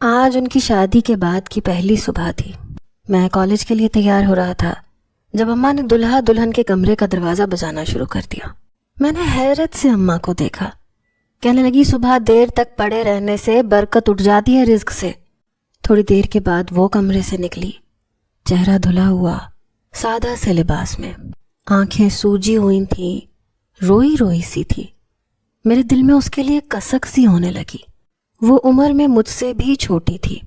آج ان کی شادی کے بعد کی پہلی صبح تھی۔ میں کالج کے لیے تیار ہو رہا تھا جب اماں نے دلہا دلہن کے کمرے کا دروازہ بجانا شروع کر دیا۔ میں نے حیرت سے اماں کو دیکھا۔ کہنے لگی صبح دیر تک پڑے رہنے سے برکت اٹھ جاتی ہے رزق سے۔ تھوڑی دیر کے بعد وہ کمرے سے نکلی، چہرہ دھلا ہوا، سادہ سے لباس میں، آنکھیں سوجی ہوئی تھیں، روئی روئی سی تھی۔ میرے دل میں اس کے لیے کسک سی ہونے لگی۔ وہ عمر میں مجھ سے بھی چھوٹی تھی،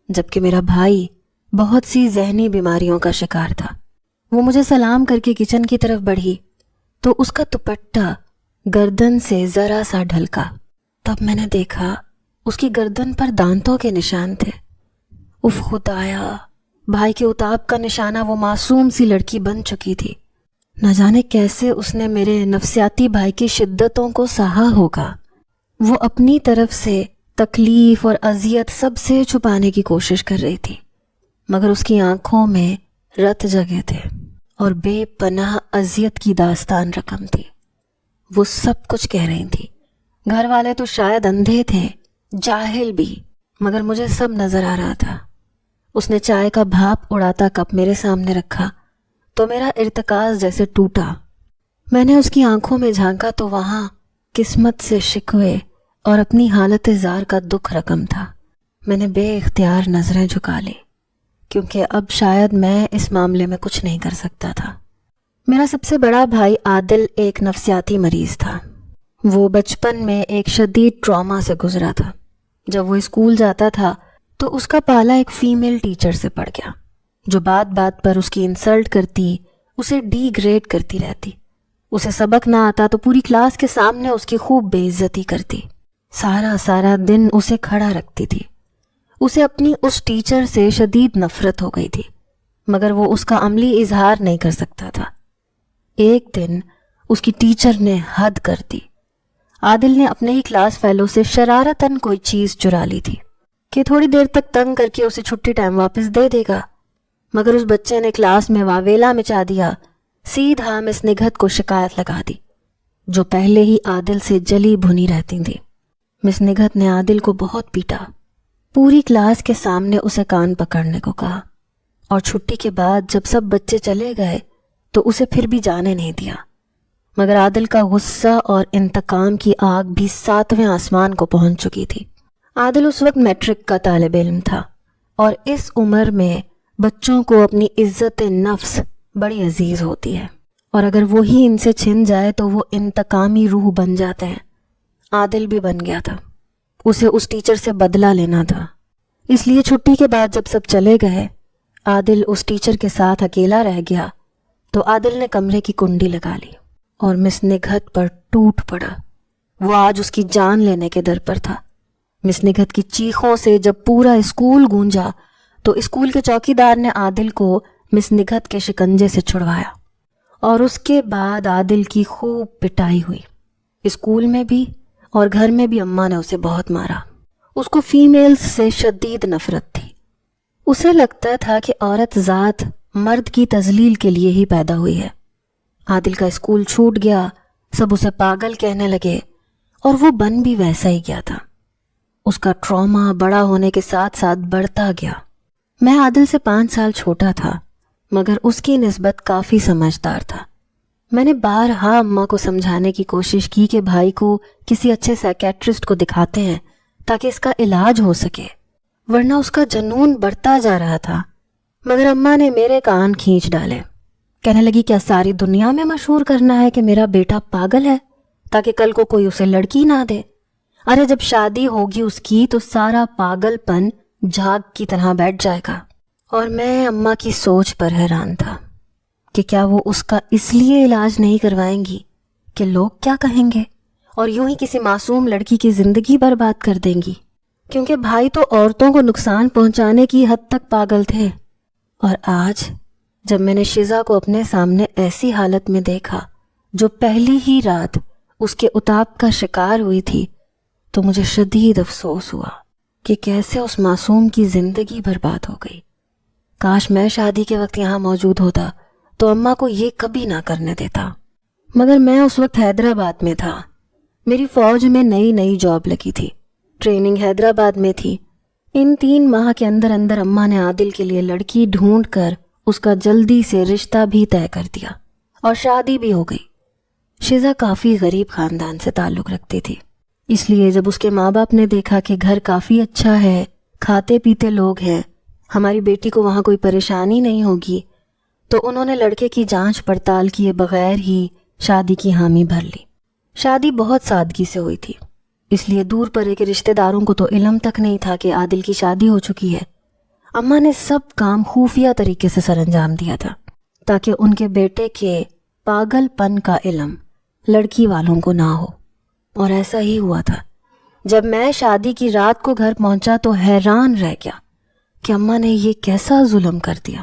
جبکہ میرا بھائی بہت سی ذہنی بیماریوں کا شکار تھا۔ وہ مجھے سلام کر کے کچن کی طرف بڑھی تو اس کا دوپٹہ گردن سے ذرا سا ڈھلکا۔ تب میں نے دیکھا اس کی گردن پر دانتوں کے نشان تھے۔ اف خدایا، بھائی کے اتاب کا نشانہ وہ معصوم سی لڑکی بن چکی تھی۔ نہ جانے کیسے اس نے میرے نفسیاتی بھائی کی شدتوں کو سہا ہوگا۔ وہ اپنی طرف سے تکلیف اور اذیت سب سے چھپانے کی کوشش کر رہی تھی، مگر اس کی آنکھوں میں رت جگے تھے اور بے پناہ اذیت کی داستان رقم تھی۔ وہ سب کچھ کہہ رہی تھی۔ گھر والے تو شاید اندھے تھے، جاہل بھی، مگر مجھے سب نظر آ رہا تھا۔ اس نے چائے کا بھاپ اڑاتا کپ میرے سامنے رکھا تو میرا ارتکاز جیسے ٹوٹا۔ میں نے اس کی آنکھوں میں جھانکا تو وہاں قسمت سے شکوے اور اپنی حالت زار کا دکھ رقم تھا۔ میں نے بے اختیار نظریں جھکا لی، کیونکہ اب شاید میں اس معاملے میں کچھ نہیں کر سکتا تھا۔ میرا سب سے بڑا بھائی عادل ایک نفسیاتی مریض تھا۔ وہ بچپن میں ایک شدید ٹراما سے گزرا تھا۔ جب وہ اسکول جاتا تھا تو اس کا پالا ایک فیمیل ٹیچر سے پڑ گیا، جو بات بات پر اس کی انسلٹ کرتی، اسے ڈی گریڈ کرتی رہتی۔ اسے سبق نہ آتا تو پوری کلاس کے سامنے اس کی خوب بے عزتی کرتی، سارا دن اسے کھڑا رکھتی تھی۔ اسے اپنی اس ٹیچر سے شدید نفرت ہو گئی تھی، مگر وہ اس کا عملی اظہار نہیں کر سکتا تھا۔ ایک دن اس کی ٹیچر نے حد کر دی۔ عادل نے اپنے ہی کلاس فیلو سے شرارتاً کوئی چیز چرا لی تھی کہ تھوڑی دیر تک تنگ کر کے اسے چھٹی ٹائم واپس دے دے گا، مگر اس بچے نے کلاس میں واویلا مچا دیا، سیدھا مس نگہت کو شکایت لگا دی، جو پہلے ہی عادل سے جلی بھنی رہتی تھی۔ مس نگہت نے عادل کو بہت پیٹا، پوری کلاس کے سامنے اسے کان پکڑنے کو کہا، اور چھٹی کے بعد جب سب بچے چلے گئے تو اسے پھر بھی جانے نہیں دیا۔ مگر عادل کا غصہ اور انتقام کی آگ بھی 7ویں آسمان کو پہنچ چکی تھی۔ عادل اس وقت میٹرک کا طالب علم تھا، اور اس عمر میں بچوں کو اپنی عزت نفس بڑی عزیز ہوتی ہے، اور اگر وہی ان سے چھن جائے تو وہ انتقامی روح بن جاتے ہیں۔ عادل بھی بن گیا تھا، اسے اس ٹیچر سے بدلہ لینا تھا۔ اس لیے چھٹی کے بعد جب سب چلے گئے، عادل اس ٹیچر کے ساتھ اکیلا رہ گیا تو عادل نے کمرے کی کنڈی لگا لی اور مس نگہت پر ٹوٹ پڑا۔ وہ آج اس کی جان لینے کے در پر تھا۔ مس نگہت کی چیخوں سے جب پورا اسکول گونجا تو اسکول کے چوکیدار نے عادل کو مس نگہت کے شکنجے سے چھڑوایا، اور اس کے بعد عادل کی خوب پٹائی ہوئی۔ اسکول میں بھی اور گھر میں بھی اماں نے اسے بہت مارا۔ اس کو فیمیلز سے شدید نفرت تھی۔ اسے لگتا تھا کہ عورت ذات مرد کی تذلیل کے لیے ہی پیدا ہوئی ہے۔ عادل کا اسکول چھوٹ گیا، سب اسے پاگل کہنے لگے، اور وہ بن بھی ویسا ہی گیا تھا۔ اس کا ٹراما بڑا ہونے کے ساتھ ساتھ بڑھتا گیا۔ میں عادل سے 5 سال چھوٹا تھا، مگر اس کی نسبت کافی سمجھدار تھا۔ میں نے بارہا اماں کو سمجھانے کی کوشش کی کہ بھائی کو کسی اچھے سائیکیٹرسٹ کو دکھاتے ہیں تاکہ اس کا علاج ہو سکے، ورنہ اس کا جنون بڑھتا جا رہا تھا، مگر اماں نے میرے کان کھینچ ڈالے۔ کہنے لگی کیا ساری دنیا میں مشہور کرنا ہے کہ میرا بیٹا پاگل ہے تاکہ کل کو کوئی اسے لڑکی نہ دے؟ ارے جب شادی ہوگی اس کی تو سارا پاگل پن جھاگ کی طرح بیٹھ جائے گا۔ اور میں اماں کی سوچ پر حیران تھا کہ کیا وہ اس کا اس لیے علاج نہیں کروائیں گی کہ لوگ کیا کہیں گے، اور یوں ہی کسی معصوم لڑکی کی زندگی برباد کر دیں گی، کیونکہ بھائی تو عورتوں کو نقصان پہنچانے کی حد تک پاگل تھے۔ اور آج جب میں نے شیزا کو اپنے سامنے ایسی حالت میں دیکھا جو پہلی ہی رات اس کے اتاب کا شکار ہوئی تھی تو مجھے شدید افسوس ہوا کہ کیسے اس معصوم کی زندگی برباد ہو گئی۔ کاش میں شادی کے وقت یہاں موجود ہوتا تو اماں کو یہ کبھی نہ کرنے دیتا، مگر میں اس وقت حیدرآباد میں تھا۔ میری فوج میں نئی جاب لگی تھی، ٹریننگ حیدرآباد میں تھی، ان 3 ماہ کے اندر اندر اماں نے عادل کے لیے لڑکی ڈھونڈ کر اس کا جلدی سے رشتہ بھی طے کر دیا اور شادی بھی ہو گئی۔ شیزا کافی غریب خاندان سے تعلق رکھتی تھی، اس لیے جب اس کے ماں باپ نے دیکھا کہ گھر کافی اچھا ہے، کھاتے پیتے لوگ ہیں، ہماری بیٹی کو وہاں کوئی پریشانی نہیں ہوگی، تو انہوں نے لڑکے کی جانچ پڑتال کیے بغیر ہی شادی کی حامی بھر لی۔ شادی بہت سادگی سے ہوئی تھی، اس لیے دور پرے کے رشتہ داروں کو تو علم تک نہیں تھا کہ عادل کی شادی ہو چکی ہے۔ اماں نے سب کام خفیہ طریقے سے سر انجام دیا تھا تاکہ ان کے بیٹے کے پاگل پن کا علم لڑکی والوں کو نہ ہو، اور ایسا ہی ہوا تھا۔ جب میں شادی کی رات کو گھر پہنچا تو حیران رہ گیا کہ اماں نے یہ کیسا ظلم کر دیا،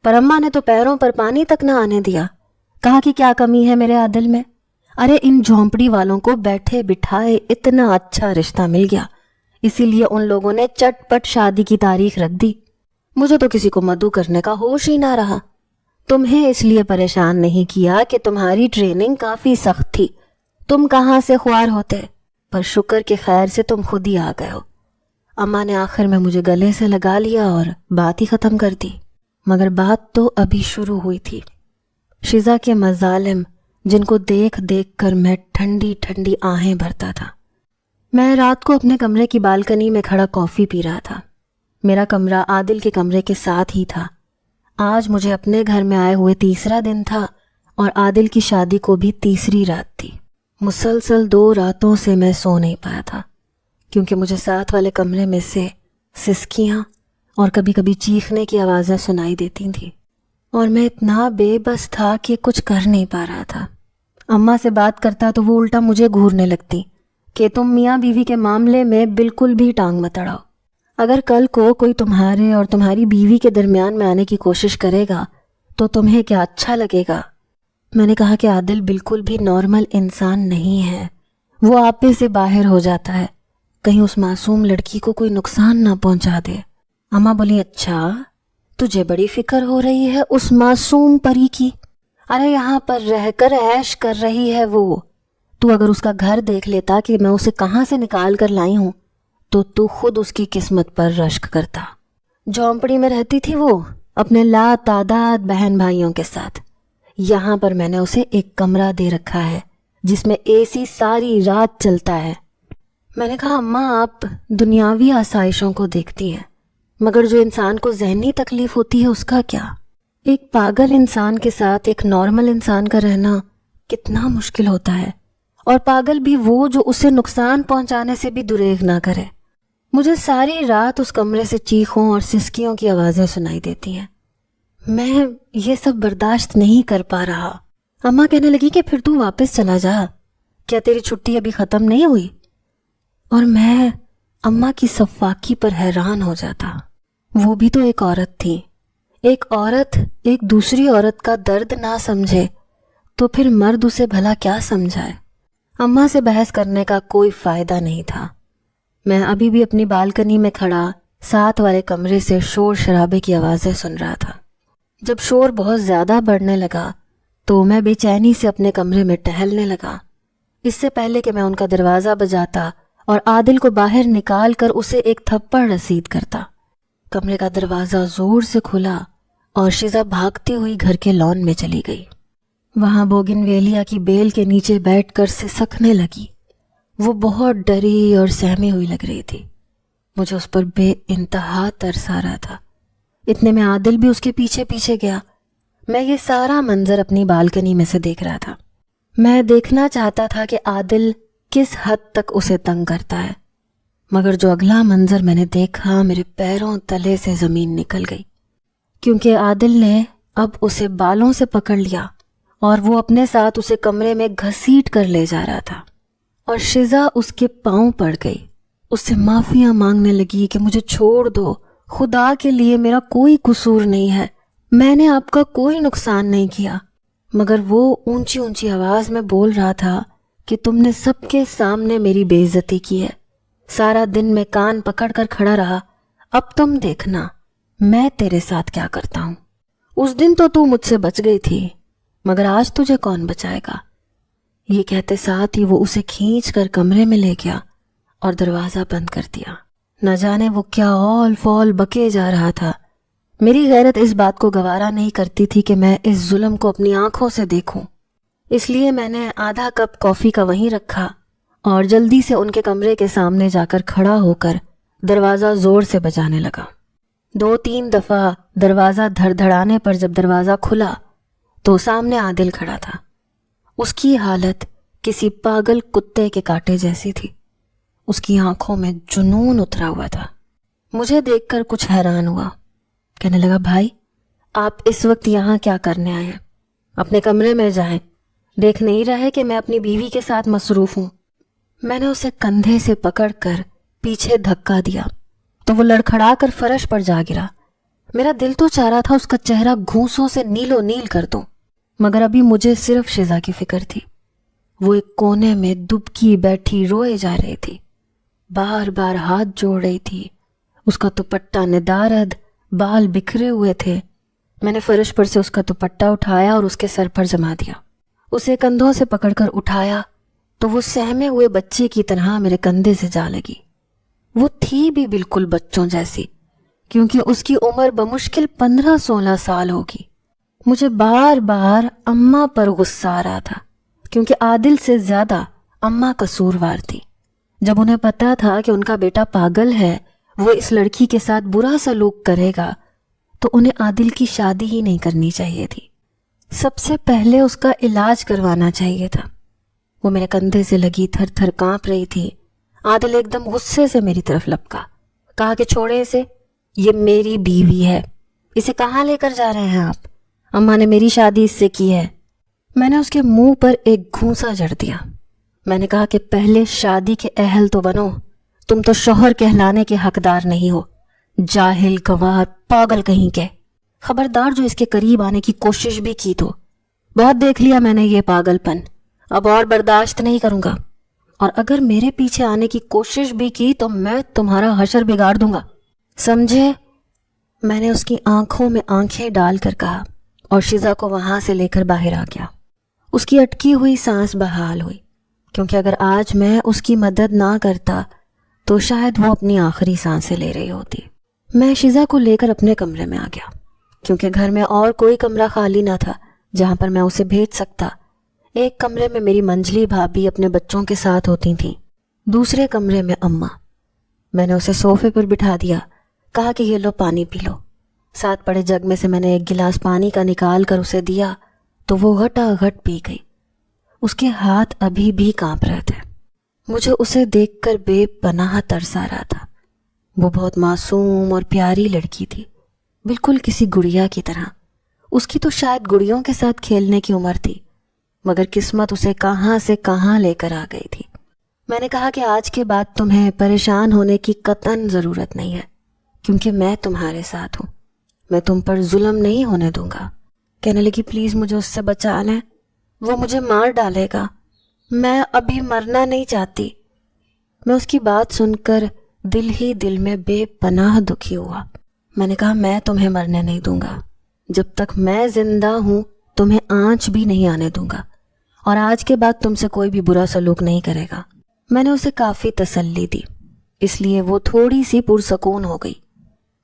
پر اماں نے تو پیروں پر پانی تک نہ آنے دیا۔ کہا کہ کیا کمی ہے میرے عادل میں؟ ارے ان جھونپڑی والوں کو بیٹھے بٹھائے اتنا اچھا رشتہ مل گیا، اسی لیے ان لوگوں نے چٹ پٹ شادی کی تاریخ رکھ دی۔ مجھے تو کسی کو مدعو کرنے کا ہوش ہی نہ رہا۔ تمہیں اس لیے پریشان نہیں کیا کہ تمہاری ٹریننگ کافی سخت تھی، تم کہاں سے خوار ہوتے، پر شکر کے خیر سے تم خود ہی آ گئے ہو۔ اماں نے آخر میں مجھے گلے سے لگا لیا اور بات ہی ختم کر دی، مگر بات تو ابھی شروع ہوئی تھی۔ شیزا کے مظالم جن کو دیکھ دیکھ کر میں ٹھنڈی ٹھنڈی آہیں بھرتا تھا۔ میں رات کو اپنے کمرے کی بالکنی میں کھڑا کافی پی رہا تھا۔ میرا کمرہ عادل کے کمرے کے ساتھ ہی تھا۔ آج مجھے اپنے گھر میں آئے ہوئے تیسرا دن تھا اور عادل کی شادی کو بھی تیسری رات تھی۔ مسلسل 2 راتوں سے میں سو نہیں پایا تھا کیونکہ مجھے ساتھ والے کمرے میں سے سسکیاں اور کبھی کبھی چیخنے کی آوازیں سنائی دیتی تھیں، اور میں اتنا بے بس تھا کہ کچھ کر نہیں پا رہا تھا۔ اماں سے بات کرتا تو وہ الٹا مجھے گھورنے لگتی کہ تم میاں بیوی کے معاملے میں بالکل بھی ٹانگ مت اڑاؤ۔ اگر کل کو کوئی تمہارے اور تمہاری بیوی کے درمیان میں آنے کی کوشش کرے گا تو تمہیں کیا اچھا لگے گا؟ میں نے کہا کہ عادل بالکل بھی نارمل انسان نہیں ہے، وہ آپے سے باہر ہو جاتا ہے، کہیں اس معصوم لڑکی کو کوئی نقصان نہ پہنچا دے۔ اماں بولی اچھا تجھے بڑی فکر ہو رہی ہے اس معصوم پری کی؟ ارے یہاں پر رہ کر عیش کر رہی ہے وہ، تو اگر اس کا گھر دیکھ لیتا کہ میں اسے کہاں سے نکال کر لائی ہوں تو خود اس کی قسمت پر رشک کرتا۔ جھونپڑی میں رہتی تھی وہ اپنے لا تعداد بہن بھائیوں کے ساتھ، یہاں پر میں نے اسے ایک کمرہ دے رکھا ہے جس میں اے سی ساری رات چلتا ہے۔ میں نے کہا اماں آپ دنیاوی آسائشوں کو دیکھتی ہیں، مگر جو انسان کو ذہنی تکلیف ہوتی ہے اس کا کیا؟ ایک پاگل انسان کے ساتھ ایک نارمل انسان کا رہنا کتنا مشکل ہوتا ہے، اور پاگل بھی وہ جو اسے نقصان پہنچانے سے بھی دریغ نہ کرے۔ مجھے ساری رات اس کمرے سے چیخوں اور سسکیوں کی آوازیں سنائی دیتی ہیں۔ میں یہ سب برداشت نہیں کر پا رہا۔ اماں کہنے لگی کہ پھر تو واپس چلا جا، کیا تیری چھٹی ابھی ختم نہیں ہوئی؟ اور میں اماں کی صفاقی پر حیران ہو جاتا۔ وہ بھی تو ایک عورت تھی۔ ایک عورت ایک دوسری عورت کا درد نہ سمجھے تو پھر مرد اسے بھلا کیا سمجھائے؟ اماں سے بحث کرنے کا کوئی فائدہ نہیں تھا۔ میں ابھی بھی اپنی بالکنی میں کھڑا ساتھ والے کمرے سے شور شرابے کی آوازیں سن رہا تھا۔ جب شور بہت زیادہ بڑھنے لگا تو میں بے چینی سے اپنے کمرے میں ٹہلنے لگا۔ اس سے پہلے کہ میں ان کا دروازہ بجاتا اور عادل کو باہر نکال کر اسے ایک تھپڑ رسید کرتا، کمرے کا دروازہ زور سے کھلا اور شیزا بھاگتی ہوئی گھر کے لان میں چلی گئی۔ وہاں بوگن ویلیا کی بیل کے نیچے بیٹھ کر سسکنے لگی۔ وہ بہت ڈری اور سہمی ہوئی لگ رہی تھی۔ مجھے اس پر بے انتہا ترس آ رہا تھا۔ اتنے میں عادل بھی اس کے پیچھے پیچھے گیا۔ میں یہ سارا منظر اپنی بالکنی میں سے دیکھ رہا تھا۔ میں دیکھنا چاہتا تھا کہ عادل کس حد تک اسے تنگ کرتا ہے، مگر جو اگلا منظر میں نے دیکھا میرے پیروں تلے سے زمین نکل گئی، کیونکہ عادل نے اب اسے بالوں سے پکڑ لیا اور وہ اپنے ساتھ اسے کمرے میں گھسیٹ کر لے جا رہا تھا، اور شیزا اس کے پاؤں پڑ گئی، اس سے معافیاں مانگنے لگی کہ مجھے چھوڑ دو، خدا کے لیے میرا کوئی قصور نہیں ہے، میں نے آپ کا کوئی نقصان نہیں کیا۔ مگر وہ اونچی اونچی آواز میں بول رہا تھا کہ تم نے سب کے سامنے میری بے عزتی کی ہے، سارا دن میں کان پکڑ کر کھڑا رہا، اب تم دیکھنا میں تیرے ساتھ کیا کرتا ہوں۔ اس دن تو مجھ سے بچ گئی تھی، مگر آج تجھے کون بچائے گا؟ یہ کہتے ساتھ ہی وہ اسے کھینچ کر کمرے میں لے گیا اور دروازہ بند کر دیا۔ نہ جانے وہ کیا اول فول بکے جا رہا تھا۔ میری غیرت اس بات کو گوارا نہیں کرتی تھی کہ میں اس ظلم کو اپنی آنکھوں سے دیکھوں، اس لیے میں نے آدھا کپ کافی کا وہیں رکھا اور جلدی سے ان کے کمرے کے سامنے جا کر کھڑا ہو کر دروازہ زور سے بجانے لگا۔ 2-3 دفعہ دروازہ دھڑ دھڑانے پر جب دروازہ کھلا تو سامنے عادل کھڑا تھا۔ اس کی حالت کسی پاگل کتے کے کاٹے جیسی تھی۔ اس کی آنکھوں میں جنون اترا ہوا تھا۔ مجھے دیکھ کر کچھ حیران ہوا، کہنے لگا بھائی آپ اس وقت یہاں کیا کرنے آئے ہیں؟ اپنے کمرے میں جائیں، دیکھ نہیں رہے کہ میں اپنی بیوی کے ساتھ مصروف ہوں۔ میں نے اسے کندھے سے پکڑ کر پیچھے دھکا دیا تو وہ لڑکھڑا کر فرش پر جا گرا۔ میرا دل تو چاہ رہا تھا اس کا چہرہ گھونسوں سے نیلو نیل کر دوں، مگر ابھی مجھے صرف شزا کی فکر تھی۔ وہ ایک کونے میں دبکی بیٹھی روئے جا رہی تھی، بار بار ہاتھ جوڑ رہی تھی۔ اس کا دوپٹہ ندارد، بال بکھرے ہوئے تھے۔ میں نے فرش پر سے اس کا دوپٹہ اٹھایا اور اس کے سر پر جما دیا۔ اسے کندھوں سے پکڑ کر اٹھایا تو وہ سہمے ہوئے بچے کی طرح میرے کندھے سے جا لگی۔ وہ تھی بھی بالکل بچوں جیسی، کیونکہ اس کی عمر بمشکل 15-16 سال ہوگی۔ مجھے بار بار اماں پر غصہ آ رہا تھا، کیونکہ عادل سے زیادہ اماں قصوروار تھی۔ جب انہیں پتا تھا کہ ان کا بیٹا پاگل ہے، وہ اس لڑکی کے ساتھ برا سلوک کرے گا، تو انہیں عادل کی شادی ہی نہیں کرنی چاہیے تھی۔ سب سے پہلے اس کا علاج کروانا چاہیے تھا۔ وہ میرے کندھے سے لگی تھر تھر کانپ رہی تھی۔ عادل ایک دم غصے سے میری طرف لپکا، کہا کہ چھوڑے اسے، یہ میری بیوی ہے، اسے کہاں لے کر جا رہے ہیں آپ؟ اماں نے میری شادی اس سے کی ہے۔ میں نے اس کے منہ پر ایک گھونسا جڑ دیا۔ میں نے کہا کہ پہلے شادی کے اہل تو بنو، تم تو شوہر کہلانے کے حقدار نہیں ہو، جاہل گوار پاگل کہیں کے۔ خبردار جو اس کے قریب آنے کی کوشش بھی کی تو بہت دیکھ لیا میں نے یہ پاگل پن، اب اور برداشت نہیں کروں گا، اور اگر میرے پیچھے آنے کی کوشش بھی کی تو میں تمہارا حشر بگاڑ دوں گا، سمجھے؟ میں نے اس کی آنکھوں میں آنکھیں ڈال کر کہا اور شزا کو وہاں سے لے کر باہر آ گیا۔ اس کی اٹکی ہوئی سانس بحال ہوئی، کیونکہ اگر آج میں اس کی مدد نہ کرتا تو شاید وہ اپنی آخری سانسیں لے رہی ہوتی۔ میں شزا کو لے کر اپنے کمرے میں آ گیا، کیونکہ گھر میں اور کوئی کمرہ خالی نہ تھا جہاں پر میں اسے بھیج سکتا۔ ایک کمرے میں میری منجلی بھابھی اپنے بچوں کے ساتھ ہوتی تھیں، دوسرے کمرے میں اماں۔ میں نے اسے صوفے پر بٹھا دیا، کہا کہ یہ لو پانی پی لو۔ ساتھ پڑے جگ میں سے میں نے ایک گلاس پانی کا نکال کر اسے دیا تو وہ گھٹا گھٹ پی گئی۔ اس کے ہاتھ ابھی بھی کانپ رہے تھے۔ مجھے اسے دیکھ کر بے پناہ ترس آ رہا تھا۔ وہ بہت معصوم اور پیاری لڑکی تھی، بالکل کسی گڑیا کی طرح۔ اس کی تو شاید گڑیوں کے ساتھ کھیلنے کی عمر تھی، مگر قسمت اسے کہاں سے کہاں لے کر آ گئی تھی۔ میں نے کہا کہ آج کے بعد تمہیں پریشان ہونے کی قطعاً ضرورت نہیں ہے، کیونکہ میں تمہارے ساتھ ہوں، میں تم پر ظلم نہیں ہونے دوں گا۔ کہنے لگی پلیز مجھے اس سے بچا لیں، وہ مجھے مار ڈالے گا، میں ابھی مرنا نہیں چاہتی۔ میں اس کی بات سن کر دل ہی دل میں بے پناہ دکھی ہوا۔ میں نے کہا میں تمہیں مرنے نہیں دوں گا، جب تک میں زندہ ہوں تمہیں آنچ بھی نہیں آنے دوں گا، اور آج کے بعد تم سے کوئی بھی برا سلوک نہیں کرے گا۔ میں نے اسے کافی تسلی دی، اس لیے وہ تھوڑی سی پرسکون ہو گئی۔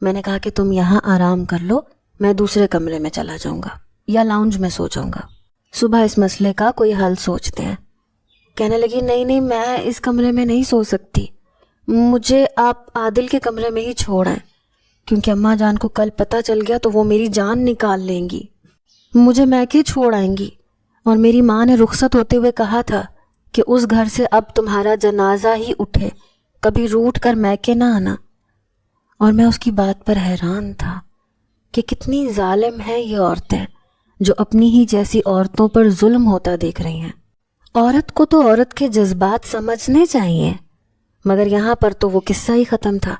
میں نے کہا کہ تم یہاں آرام کر لو، میں دوسرے کمرے میں چلا جاؤں گا یا لاؤنج میں سو جاؤں گا، صبح اس مسئلے کا کوئی حل سوچتے ہیں۔ کہنے لگی نہیں نہیں، میں اس کمرے میں نہیں سو سکتی، مجھے آپ عادل کے کمرے میں ہی چھوڑ آئیں، کیونکہ اماں جان کو کل پتہ چل گیا تو وہ میری جان نکال لیں گی، مجھے میکے چھوڑ آئیں گی، اور میری ماں نے رخصت ہوتے ہوئے کہا تھا کہ اس گھر سے اب تمہارا جنازہ ہی اٹھے، کبھی روٹ کر میکے نہ آنا۔ اور میں اس کی بات پر حیران تھا کہ کتنی ظالم ہیں یہ عورتیں جو اپنی ہی جیسی عورتوں پر ظلم ہوتا دیکھ رہی ہیں۔ عورت کو تو عورت کے جذبات سمجھنے چاہیے، مگر یہاں پر تو وہ قصہ ہی ختم تھا۔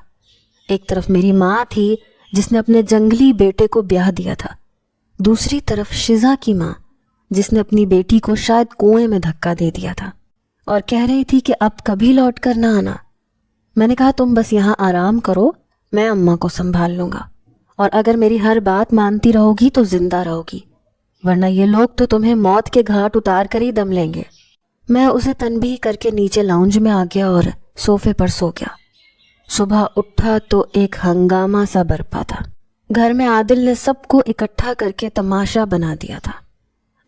ایک طرف میری ماں تھی جس نے اپنے جنگلی بیٹے کو بیاہ دیا تھا، دوسری طرف شزا کی ماں جس نے اپنی بیٹی کو شاید کنویں میں دھکا دے دیا تھا اور کہہ رہی تھی کہ اب کبھی لوٹ کر نہ آنا۔ میں نے کہا تم بس یہاں آرام کرو، میں اماں کو سنبھال لوں گا، اور اگر میری ہر بات مانتی رہو گی تو زندہ رہو گی، ورنہ یہ لوگ تو تمہیں موت کے گھاٹ اتار کر ہی دم لیں گے۔ میں اسے تنبیہ کر کے نیچے لاؤنج میں آ گیا اور صوفے پر سو گیا۔ صبح اٹھا تو ایک ہنگامہ سا برپا تھا۔ گھر میں عادل نے سب کو اکٹھا کر کے تماشا بنا دیا تھا۔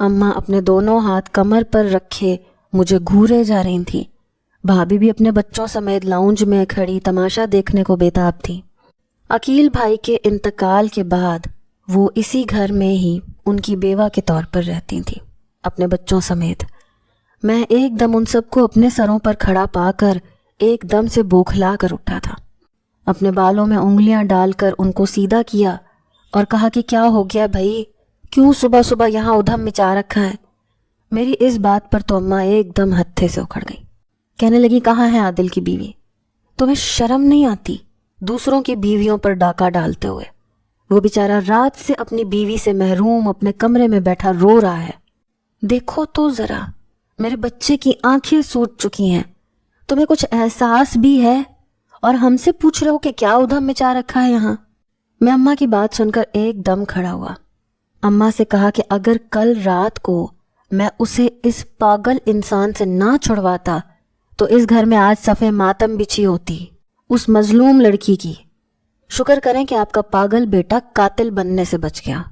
اماں اپنے دونوں ہاتھ کمر پر رکھے مجھے گھورے جا رہی تھیں۔ بھابھی بھی اپنے بچوں سمیت لاؤنج میں کھڑی تماشا دیکھنے کو بےتاب تھی۔ عقیل بھائی کے انتقال کے بعد وہ اسی گھر میں ہی ان کی بیوہ کے طور پر رہتی تھیں، اپنے بچوں سمیت۔ میں ایک دم ان سب کو اپنے سروں پر کھڑا پا کر ایک دم سے بوکھلا کر اٹھا تھا۔ اپنے بالوں میں انگلیاں ڈال کر ان کو سیدھا کیا اور کہا کہ کیا ہو گیا بھائی، کیوں صبح صبح یہاں ادھم مچا رکھا ہے؟ میری اس بات پر تو اماں ایک دم ہتھے سے اکھڑ گئی۔ کہنے لگی، کہاں ہے عادل کی بیوی؟ تمہیں شرم نہیں آتی دوسروں کی بیویوں پر ڈاکہ ڈالتے ہوئے؟ وہ بیچارہ رات سے اپنی بیوی سے محروم اپنے کمرے میں بیٹھا رو رہا ہے۔ دیکھو تو ذرا، میرے بچے کی آنکھیں سوج چکی ہیں، تمہیں کچھ احساس بھی ہے اور ہم سے پوچھ رہے ہو کہ کیا ادھم مچا رکھا ہے یہاں؟ میں اماں کی بات سن کر ایک دم کھڑا ہوا۔ اماں سے کہا کہ اگر کل رات کو میں اسے اس پاگل انسان سے نہ چھڑواتا تو اس گھر میں آج صفے ماتم بچھی ہوتی، اس مظلوم لڑکی کی۔ شکر کریں کہ آپ کا پاگل بیٹا قاتل بننے سے بچ گیا۔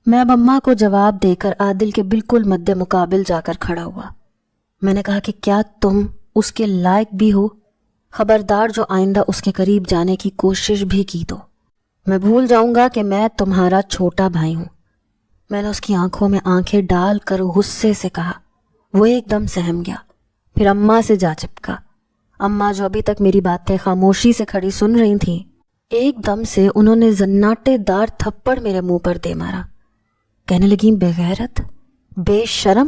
میں اب اماں کو جواب دے کر عادل کے بالکل مد مقابل جا کر کھڑا ہوا۔ میں نے کہا کہ کیا تم اس کے لائق بھی ہو؟ خبردار جو آئندہ اس کے قریب جانے کی کوشش بھی کی تو میں بھول جاؤں گا کہ میں تمہارا چھوٹا بھائی ہوں۔ میں نے اس کی آنکھوں میں آنکھیں ڈال کر غصے سے کہا۔ وہ ایک دم سہم گیا، پھر اماں سے جا چپکا۔ اماں جو ابھی تک میری باتیں خاموشی سے کھڑی سن رہی تھیں، ایک دم سے انہوں نے زناٹے دار تھپڑ میرے منہ پر دے مارا۔ کہنے لگیں، بے غیرت، بے شرم،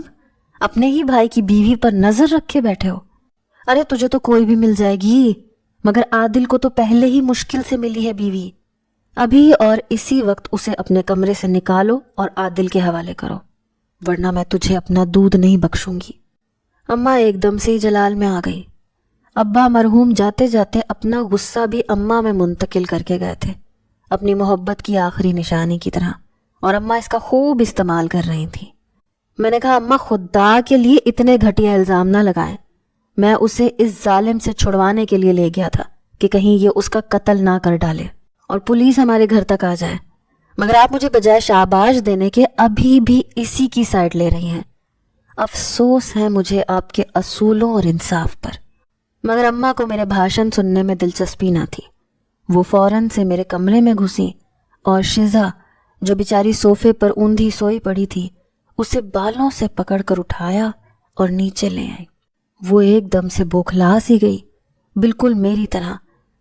اپنے ہی بھائی کی بیوی پر نظر رکھے بیٹھے ہو۔ ارے تجھے تو کوئی بھی مل جائے گی، مگر عادل کو تو پہلے ہی مشکل سے ملی ہے بیوی۔ ابھی اور اسی وقت اسے اپنے کمرے سے نکالو اور عادل کے حوالے کرو، ورنہ میں تجھے اپنا دودھ نہیں بخشوں گی۔ اماں ایک دم سے ہی جلال میں آ گئی۔ ابا مرحوم جاتے جاتے اپنا غصہ بھی اماں میں منتقل کر کے گئے تھے، اپنی محبت کی آخری نشانی کی طرح، اور اماں اس کا خوب استعمال کر رہی تھیں۔ میں نے کہا، اماں خدا کے لیے اتنے گھٹیا الزام نہ لگائیں، میں اسے اس ظالم سے چھڑوانے کے لیے لے گیا تھا کہ کہیں یہ اس کا قتل نہ کر ڈالے اور پولیس ہمارے گھر تک آ جائے، مگر آپ مجھے بجائے شاباش دینے کے ابھی بھی اسی کی سائڈ لے رہی ہیں۔ افسوس ہے مجھے آپ کے اصولوں اور انصاف پر۔ مگر اماں کو میرے بھاشن سننے میں دلچسپی نہ تھی۔ وہ فوراً سے میرے کمرے میں گھسیں اور شزا جو بیچاری صوفے پر اوندھی سوئی پڑی تھی اسے بالوں سے پکڑ کر اٹھایا اور نیچے لے آئی۔ وہ ایک دم سے بوکھلا سی گئی، بالکل میری طرح،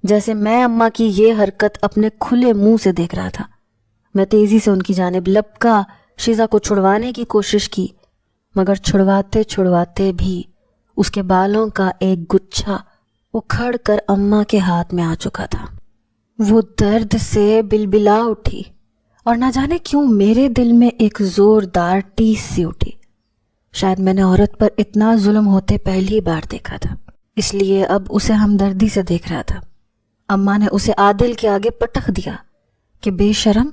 جیسے میں اماں کی یہ حرکت اپنے کھلے منہ سے دیکھ رہا تھا۔ میں تیزی سے ان کی جانب لپکا، شزا کو چھڑوانے کی کوشش کی، مگر چھڑواتے چھڑواتے بھی اس کے بالوں کا ایک گچھا اکھڑ کر اماں کے ہاتھ میں آ چکا تھا۔ وہ درد سے بلبلا اٹھی اور نہ جانے کیوں میرے دل میں ایک زوردار ٹیس سی اٹھی۔ شاید میں نے عورت پر اتنا ظلم ہوتے پہلی بار دیکھا تھا، اس لیے اب اسے ہمدردی سے دیکھ رہا تھا۔ اماں نے اسے عادل کے آگے پٹخ دیا کہ بے شرم،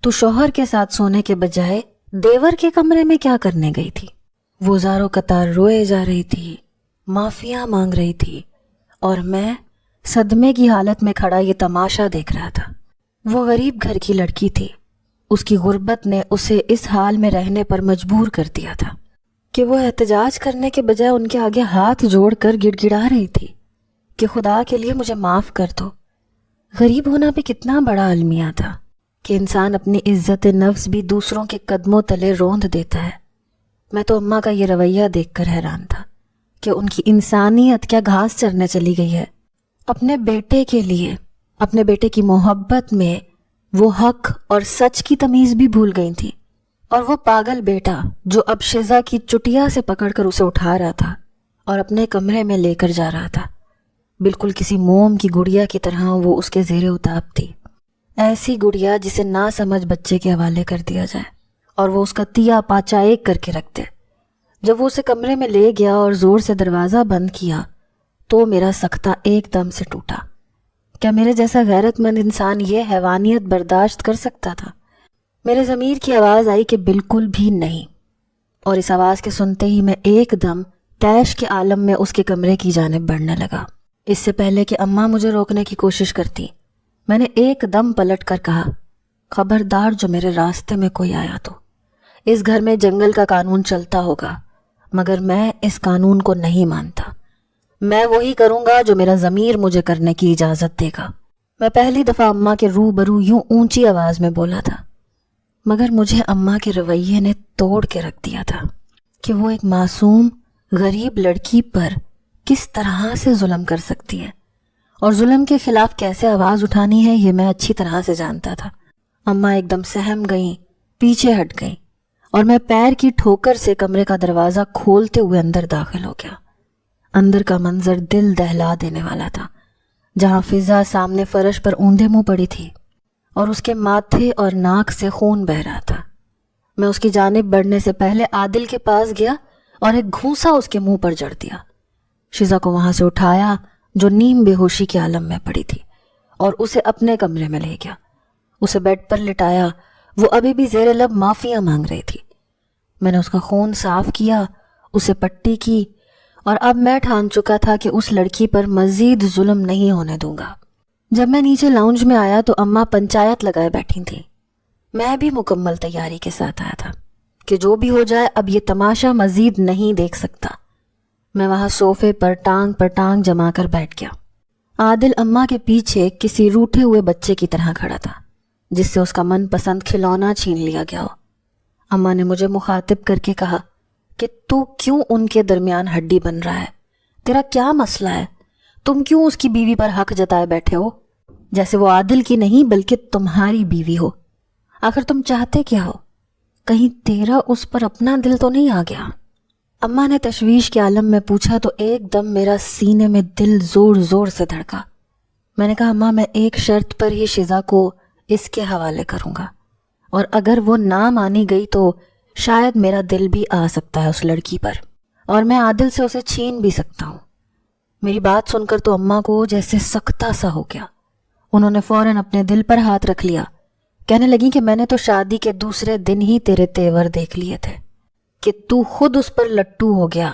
تو شوہر کے ساتھ سونے کے بجائے دیور کے کمرے میں کیا کرنے گئی تھی؟ وہ زاروں قطار روئے جا رہی تھی، معافیاں مانگ رہی تھی، اور میں صدمے کی حالت میں کھڑا یہ تماشا دیکھ رہا تھا۔ وہ غریب گھر کی لڑکی تھی، اس کی غربت نے اسے اس حال میں رہنے پر مجبور کر دیا تھا کہ وہ احتجاج کرنے کے بجائے ان کے آگے ہاتھ جوڑ کر گڑ گڑا رہی تھی کہ خدا کے لیے مجھے معاف کر دو۔ غریب ہونا بھی کتنا بڑا المیہ تھا کہ انسان اپنی عزت نفس بھی دوسروں کے قدموں تلے روندھ دیتا ہے۔ میں تو اماں کا یہ رویہ دیکھ کر حیران تھا کہ ان کی انسانیت کیا گھاس چرنے چلی گئی ہے۔ اپنے بیٹے کے لیے، اپنے بیٹے کی محبت میں وہ حق اور سچ کی تمیز بھی بھول گئی تھی، اور وہ پاگل بیٹا جو اب شزا کی چٹیا سے پکڑ کر اسے اٹھا رہا تھا اور اپنے کمرے میں لے کر جا رہا تھا، بالکل کسی موم کی گڑیا کی طرح وہ اس کے زیر اتاب تھی۔ ایسی گڑیا جسے نہ سمجھ بچے کے حوالے کر دیا جائے اور وہ اس کا تیا پاچا ایک کر کے رکھ دے۔ جب وہ اسے کمرے میں لے گیا اور زور سے دروازہ بند کیا تو میرا سختہ ایک دم سے ٹوٹا۔ کیا میرے جیسا غیرت مند انسان یہ حیوانیت برداشت کر سکتا تھا؟ میرے ضمیر کی آواز آئی کہ بالکل بھی نہیں، اور اس آواز کے سنتے ہی میں ایک دم طیش کے عالم میں اس کے کمرے کی جانب بڑھنے لگا۔ اس سے پہلے کہ اماں مجھے روکنے کی کوشش کرتی، میں نے ایک دم پلٹ کر کہا، خبردار جو میرے راستے میں کوئی آیا تو۔ اس گھر میں جنگل کا قانون چلتا ہوگا، مگر میں اس قانون کو نہیں مانتا۔ میں وہی کروں گا جو میرا ضمیر مجھے کرنے کی اجازت دے گا۔ میں پہلی دفعہ اماں کے روبرو یوں اونچی آواز میں بولا تھا، مگر مجھے اماں کے رویے نے توڑ کے رکھ دیا تھا کہ وہ ایک معصوم غریب لڑکی پر کس طرح سے ظلم کر سکتی ہے، اور ظلم کے خلاف کیسے آواز اٹھانی ہے یہ میں اچھی طرح سے جانتا تھا۔ اماں ایک دم سہم گئیں، پیچھے ہٹ گئیں، اور میں پیر کی ٹھوکر سے کمرے کا دروازہ کھولتے ہوئے اندر داخل ہو گیا۔ اندر کا منظر دل دہلا دینے والا تھا، جہاں فضا سامنے فرش پر اوندھے منہ پڑی تھی اور اس کے ماتھے اور ناک سے خون بہہ رہا تھا۔ میں اس کی جانب بڑھنے سے پہلے عادل کے پاس گیا اور ایک گھونسا اس کے منہ پر جڑ دیا۔ شیزا کو وہاں سے اٹھایا جو نیم بے ہوشی کے عالم میں پڑی تھی، اور اسے اپنے کمرے میں لے گیا۔ اسے بیڈ پر لٹایا، وہ ابھی بھی زیر لب معافیاں مانگ رہی تھی۔ میں نے اس کا خون صاف کیا، اسے پٹی کی، اور اب میں ٹھان چکا تھا کہ اس لڑکی پر مزید ظلم نہیں ہونے دوں گا۔ جب میں نیچے لاؤنج میں آیا تو اماں پنچایت لگائے بیٹھی تھیں۔ میں بھی مکمل تیاری کے ساتھ آیا تھا کہ جو بھی ہو جائے اب یہ تماشا مزید نہیں دیکھ سکتا۔ میں وہاں صوفے پر ٹانگ جما کر بیٹھ گیا۔ عادل اماں کے پیچھے کسی روٹھے ہوئے بچے کی طرح کھڑا تھا جس سے اس کا من پسند کھلونا چھین لیا گیا ہو۔ اماں نے مجھے مخاطب کر کے کہا کہ تو کیوں ان کے درمیان ہڈی بن رہا ہے؟ تیرا کیا مسئلہ ہے؟ تم کیوں اس کی بیوی پر حق جتائے بیٹھے ہو، جیسے وہ عادل کی نہیں بلکہ تمہاری بیوی ہو؟ آخر تم چاہتے کیا ہو؟ کہیں تیرا اس پر اپنا دل تو نہیں آ گیا؟ اماں نے تشویش کے عالم میں پوچھا تو ایک دم میرا سینے میں دل زور زور سے دھڑکا۔ میں نے کہا، اماں میں ایک شرط پر ہی شیزا کو اس کے حوالے کروں گا، اور اگر وہ نہ مانی گئی تو شاید میرا دل بھی آ سکتا ہے اس لڑکی پر، اور میں عادل سے اسے چھین بھی سکتا ہوں۔ میری بات سن کر تو اماں کو جیسے سکتہ سا ہو گیا۔ انہوں نے فوراً اپنے دل پر ہاتھ رکھ لیا، کہنے لگی کہ میں نے تو شادی کے دوسرے دن ہی تیرے تیور دیکھ لیے تھے کہ تو خود اس پر لٹو ہو گیا۔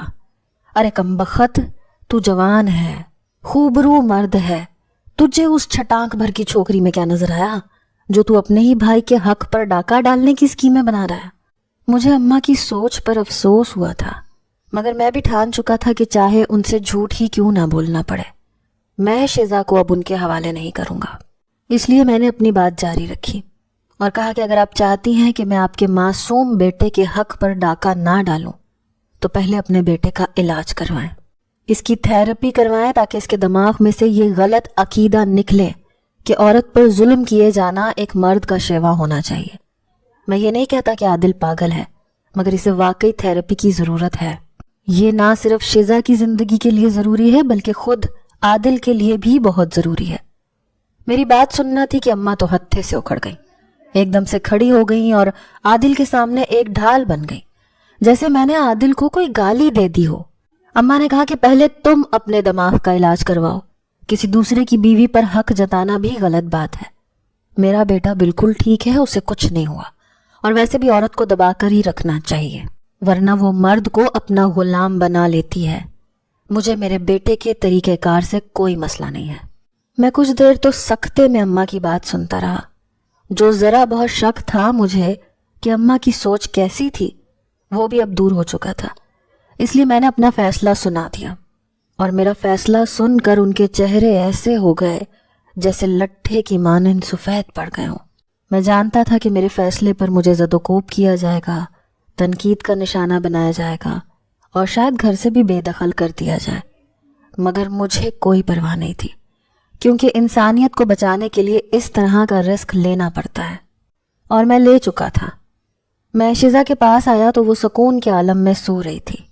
ارے کمبخت، تو جوان ہے، خوبرو مرد ہے، تجھے اس چھٹانک بھر کی چھوکری میں کیا نظر آیا جو تو اپنے ہی بھائی کے حق پر ڈاکہ ڈالنے کی اسکیمیں بنا رہا ہے؟ مجھے اماں کی سوچ پر افسوس ہوا تھا، مگر میں بھی ٹھان چکا تھا کہ چاہے ان سے جھوٹ ہی کیوں نہ بولنا پڑے، میں شیزا کو اب ان کے حوالے نہیں کروں گا۔ اس لیے میں نے اپنی بات جاری رکھی اور کہا کہ اگر آپ چاہتی ہیں کہ میں آپ کے معصوم بیٹے کے حق پر ڈاکہ نہ ڈالوں تو پہلے اپنے بیٹے کا علاج کروائیں، اس کی تھیراپی کروائیں، تاکہ اس کے دماغ میں سے یہ غلط عقیدہ نکلے کہ عورت پر ظلم کیے جانا ایک مرد کا شیوا ہونا چاہیے۔ میں یہ نہیں کہتا کہ عادل پاگل ہے، مگر اسے واقعی تھیراپی کی ضرورت ہے۔ یہ نہ صرف شیزا کی زندگی کے لیے ضروری ہے بلکہ خود عادل کے لیے بھی بہت ضروری ہے۔ میری بات سننا تھی کہ اماں تو ہتھے سے اکھڑ گئیں، ایک دم سے کھڑی ہو گئیں اور عادل کے سامنے ایک ڈھال بن گئیں، جیسے میں نے عادل کو کوئی گالی دے دی ہو۔ اماں نے کہا کہ پہلے تم اپنے دماغ کا علاج کرواؤ، کسی دوسرے کی بیوی پر حق جتانا بھی غلط بات ہے۔ میرا بیٹا بالکل ٹھیک ہے، اسے کچھ نہیں ہوا، اور ویسے بھی عورت کو دبا کر ہی رکھنا چاہیے، ورنہ وہ مرد کو اپنا غلام بنا لیتی ہے۔ مجھے میرے بیٹے کے طریقہ کار سے کوئی مسئلہ نہیں ہے۔ میں کچھ دیر تو سکتے میں اماں کی بات سنتا رہا۔ جو ذرا بہت شک تھا مجھے کہ اماں کی سوچ کیسی تھی وہ بھی اب دور ہو چکا تھا، اس لیے میں نے اپنا فیصلہ سنا دیا، اور میرا فیصلہ سن کر ان کے چہرے ایسے ہو گئے جیسے لٹھے کی مانند سفید پڑ گئے ہوں۔ میں جانتا تھا کہ میرے فیصلے پر مجھے زد و کوب کیا جائے گا، تنقید کا نشانہ بنایا جائے گا، اور شاید گھر سے بھی بے دخل کر دیا جائے، مگر مجھے کوئی پرواہ نہیں تھی، کیونکہ انسانیت کو بچانے کے لیے اس طرح کا رسک لینا پڑتا ہے، اور میں لے چکا تھا۔ میں شیزا کے پاس آیا تو وہ سکون کے عالم میں سو رہی تھی۔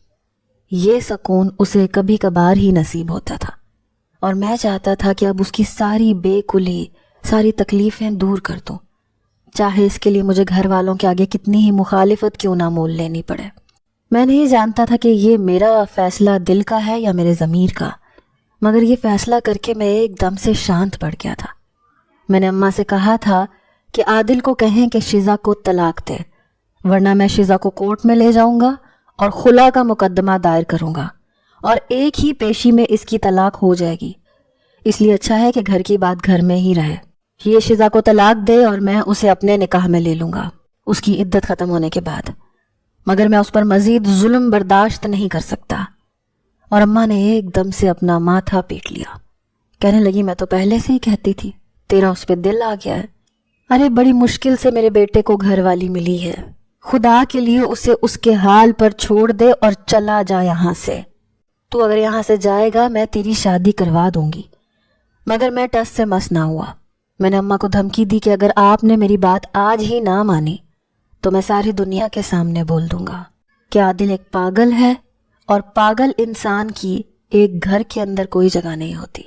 یہ سکون اسے کبھی کبھار ہی نصیب ہوتا تھا، اور میں چاہتا تھا کہ اب اس کی ساری بے کلی، ساری تکلیفیں دور کر دوں، چاہے اس کے لیے مجھے گھر والوں کے آگے کتنی ہی مخالفت کیوں نہ مول لینی پڑے۔ میں نہیں جانتا تھا کہ یہ میرا فیصلہ دل کا ہے یا میرے ضمیر کا، مگر یہ فیصلہ کر کے میں ایک دم سے شانت پڑ گیا تھا۔ میں نے اماں سے کہا تھا کہ عادل کو کہیں کہ شیزا کو طلاق دے، ورنہ میں شیزا کو کورٹ میں لے جاؤں گا اور خلا کا مقدمہ دائر کروں گا، اور ایک ہی پیشی میں اس کی طلاق ہو جائے گی، اس لیے اچھا ہے کہ گھر کی بات گھر میں ہی رہے. یہ شزا کو طلاق دے اور میں اسے اپنے نکاح میں لے لوں گا اس کی عدت ختم ہونے کے بعد، مگر میں اس پر مزید ظلم برداشت نہیں کر سکتا. اور اماں نے ایک دم سے اپنا ماتھا پیٹ لیا. کہنے لگی میں تو پہلے سے ہی کہتی تھی، تیرا اس پہ دل آ گیا ہے. ارے بڑی مشکل سے میرے بیٹے کو گھر والی ملی ہے، خدا کے لیے اسے اس کے حال پر چھوڑ دے اور چلا جا یہاں سے. تو اگر یہاں سے جائے گا میں تیری شادی کروا دوں گی. مگر میں ٹس سے مس نہ ہوا. میں نے اماں کو دھمکی دی کہ اگر آپ نے میری بات آج ہی نہ مانی تو میں ساری دنیا کے سامنے بول دوں گا کہ عادل ایک پاگل ہے، اور پاگل انسان کی ایک گھر کے اندر کوئی جگہ نہیں ہوتی.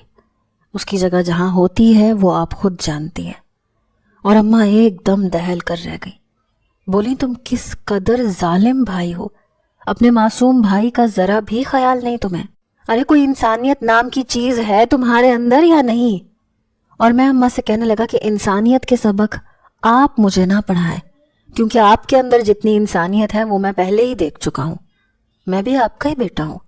اس کی جگہ جہاں ہوتی ہے وہ آپ خود جانتی ہیں. اور اماں ایک دم دہل کر رہ گئی. بولی تم کس قدر ظالم بھائی ہو، اپنے معصوم بھائی کا ذرا بھی خیال نہیں تمہیں. ارے کوئی انسانیت نام کی چیز ہے تمہارے اندر یا نہیں؟ اور میں اماں سے کہنے لگا کہ انسانیت کے سبق آپ مجھے نہ پڑھائیں، کیونکہ آپ کے اندر جتنی انسانیت ہے وہ میں پہلے ہی دیکھ چکا ہوں. میں بھی آپ کا ہی بیٹا ہوں.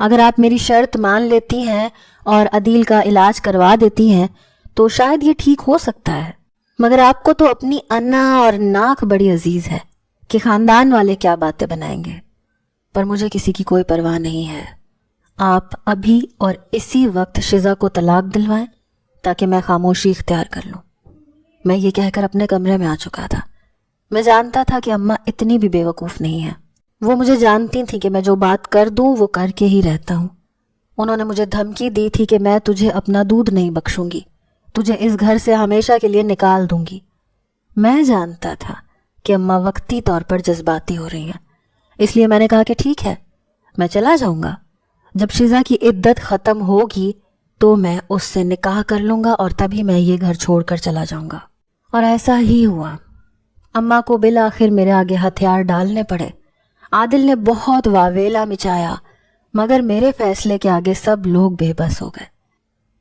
اگر آپ میری شرط مان لیتی ہیں اور عدیل کا علاج کروا دیتی ہیں تو شاید یہ ٹھیک ہو سکتا ہے. مگر آپ کو تو اپنی انا اور ناک بڑی عزیز ہے کہ خاندان والے کیا باتیں بنائیں گے. پر مجھے کسی کی کوئی پرواہ نہیں ہے. آپ ابھی اور اسی وقت شزا کو طلاق دلوائیں تاکہ میں خاموشی اختیار کر لوں. میں یہ کہہ کر اپنے کمرے میں آ چکا تھا. میں جانتا تھا کہ اماں اتنی بھی بے وقوف نہیں ہے. وہ مجھے جانتی تھی کہ میں جو بات کر دوں وہ کر کے ہی رہتا ہوں. انہوں نے مجھے دھمکی دی تھی کہ میں تجھے اپنا دودھ نہیں بخشوں گی، تجھے اس گھر سے ہمیشہ کے لیے نکال دوں گی. میں جانتا تھا کہ اماں وقتی طور پر جذباتی ہو رہی ہیں، اس لیے میں نے کہا کہ ٹھیک ہے میں چلا جاؤں گا. جب شزا کی عدت ختم ہوگی تو میں اس سے نکاح کر لوں گا اور تبھی میں یہ گھر چھوڑ کر چلا جاؤں گا. اور ایسا ہی ہوا. اماں کو بالآخر میرے آگے ہتھیار ڈالنے پڑے. عادل نے بہت واویلا مچایا، مگر میرے فیصلے کے آگے سب لوگ بے بس ہو گئے.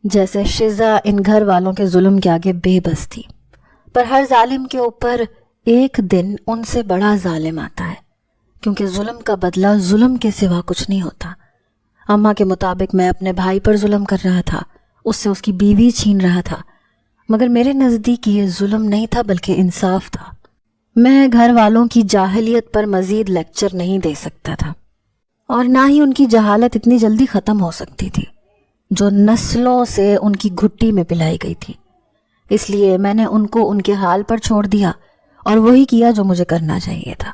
جیسے شزا ان گھر والوں کے ظلم کے آگے بے بس تھی. پر ہر ظالم کے اوپر ایک دن ان سے بڑا ظالم آتا ہے، کیونکہ ظلم کا بدلہ ظلم کے سوا کچھ نہیں ہوتا. اماں کے مطابق میں اپنے بھائی پر ظلم کر رہا تھا، اس سے اس کی بیوی چھین رہا تھا. مگر میرے نزدیک یہ ظلم نہیں تھا بلکہ انصاف تھا. میں گھر والوں کی جاہلیت پر مزید لیکچر نہیں دے سکتا تھا، اور نہ ہی ان کی جہالت اتنی جلدی ختم ہو سکتی تھی جو نسلوں سے ان کی گھٹی میں پلائی گئی تھی. اس لیے میں نے ان کو ان کے حال پر چھوڑ دیا اور وہی کیا جو مجھے کرنا چاہیے تھا.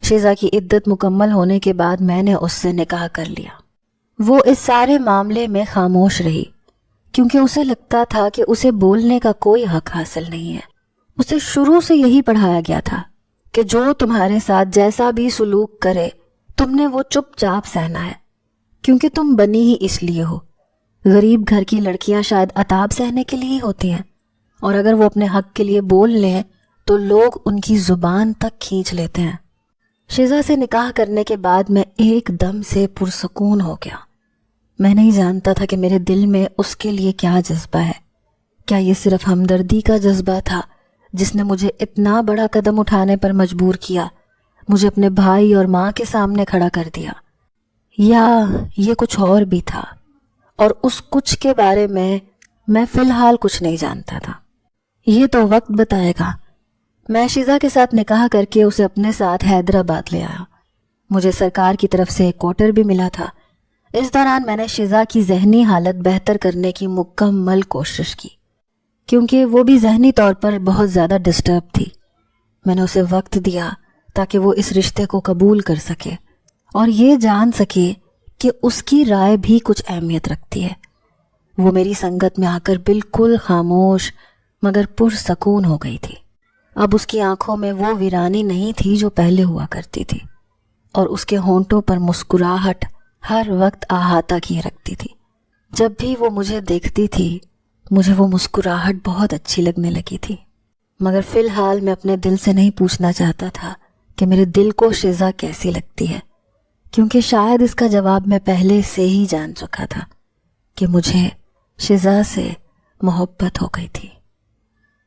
شزا کی عدت مکمل ہونے کے بعد میں نے اس سے نکاح کر لیا. وہ اس سارے معاملے میں خاموش رہی کیونکہ اسے لگتا تھا کہ اسے بولنے کا کوئی حق حاصل نہیں ہے. اسے شروع سے یہی پڑھایا گیا تھا کہ جو تمہارے ساتھ جیسا بھی سلوک کرے تم نے وہ چپ چاپ سہنا ہے، کیونکہ تم بنی ہی اس لیے ہو. غریب گھر کی لڑکیاں شاید عطاب سہنے کے لیے ہی ہوتی ہیں، اور اگر وہ اپنے حق کے لیے بول لیں تو لوگ ان کی زبان تک کھینچ لیتے ہیں. شزا سے نکاح کرنے کے بعد میں ایک دم سے پرسکون ہو گیا. میں نہیں جانتا تھا کہ میرے دل میں اس کے لیے کیا جذبہ ہے. کیا یہ صرف ہمدردی کا جذبہ تھا جس نے مجھے اتنا بڑا قدم اٹھانے پر مجبور کیا، مجھے اپنے بھائی اور ماں کے سامنے کھڑا کر دیا، یا یہ کچھ اور بھی تھا؟ اور اس کچھ کے بارے میں فی الحال کچھ نہیں جانتا تھا. یہ تو وقت بتائے گا. میں شزا کے ساتھ نکاح کر کے اسے اپنے ساتھ حیدرآباد لے آیا. مجھے سرکار کی طرف سے ایک کوارٹر بھی ملا تھا. اس دوران میں نے شزا کی ذہنی حالت بہتر کرنے کی مکمل کوشش کی، کیونکہ وہ بھی ذہنی طور پر بہت زیادہ ڈسٹرب تھی. میں نے اسے وقت دیا تاکہ وہ اس رشتے کو قبول کر سکے اور یہ جان سکے کہ اس کی رائے بھی کچھ اہمیت رکھتی ہے. وہ میری سنگت میں آ کر بالکل خاموش مگر پرسکون ہو گئی تھی. اب اس کی آنکھوں میں وہ ویرانی نہیں تھی جو پہلے ہوا کرتی تھی، اور اس کے ہونٹوں پر مسکراہٹ ہر وقت احاطہ کیے رکھتی تھی. جب بھی وہ مجھے دیکھتی تھی مجھے وہ مسکراہٹ بہت اچھی لگنے لگی تھی. مگر فی الحال میں اپنے دل سے نہیں پوچھنا چاہتا تھا کہ میرے دل کو شزا کیسی لگتی ہے، کیونکہ شاید اس کا جواب میں پہلے سے ہی جان چکا تھا کہ مجھے شزا سے محبت ہو گئی تھی.